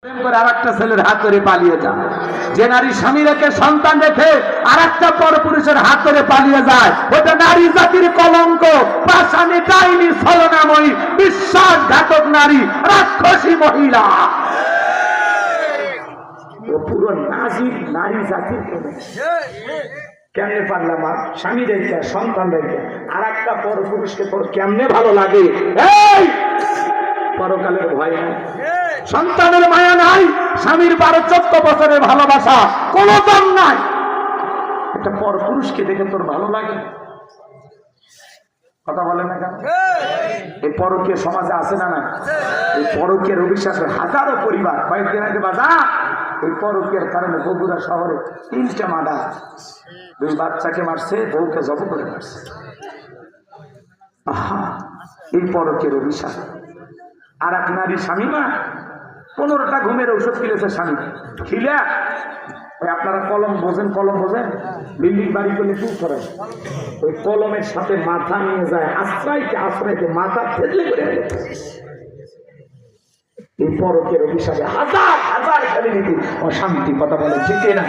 আরেকটা ছেলের হাত ধরে পালিয়ে যায়, যে নারী স্বামী রেখে সন্তান রেখে আরেকটা পরপুরুষের হাত ধরে পালিয়ে যায়, ওটা নারী জাতির কলঙ্ক, পাষাণী ডাইনি ছলনাময়ী বিশ্বাসঘাতক নারী, রাক্ষসী মহিলা। পুরো নাজির নারী জাতির কেমনে পারলাম আর স্বামী রেখে সন্তান রেখে আর একটা পরপুরুষকে তোর কেমনে ভালো লাগে? এই পরকালের ভয় নাই, সন্তানের মায়া নাই, স্বামীর 12-14 বছরের ভালোবাসা কোনো দাম নাই, একটা পরপুরুষকে দেখে তোর ভালো লাগে? কথা বলে না কেন? এই পরকীয় সমাজে আছে না? না, এই পরকীয় অবিশ্বাসের হাজারো পরিবার। কয়েকদিন আগে বাজার এই পরকীয়ার কারণে বগুড়া শহরে 3টা মার্ডার, 2 বাচ্চাকে মারছে, বউকে জব করে মারছে। এই পরকীয় অবিশ্বাস। আর এক নারী স্বামী মা 15টা ঘুমের ঔষধ কিনেছে স্বামী খিলা। আপনারা কলম বোঝেন, কলম বোঝেন, বিল্ডিং বাড়ি করলে কি করেন? ওই কলমের সাথে মাথা নিয়ে যায়, আশ্রাইতে আশ্রাইতে মাথা ফেলে করে। এই পরকের অভিশাপে হাজার হাজার ফ্যামিলিতে অশান্তি। কথা বলে ঠিক না?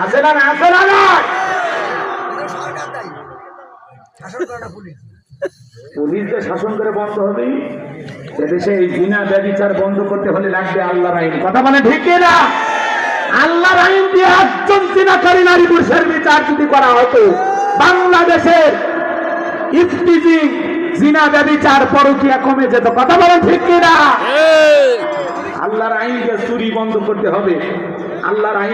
আছে না? আছে না? পুলিশ যে শাসন করে বন্ধ হবে, এদেশে এই জিনা ব্যভিচার বন্ধ করতে হলে লাগবে আল্লাহর আইন। কথা বলে ঠিক না? আল্লাহর আইন দিয়ে একজন জিনাকারী নারী পুরুষের বিচার যদি করা হতো, বাংলাদেশের ইফতিজিং জিনা ব্যভিচার পরকীয়া কমে যেত। কথা বলে ঠিক না? আল্লাহর আইন দিয়ে চুরি বন্ধ করতে হবে। আল্লাহর আইন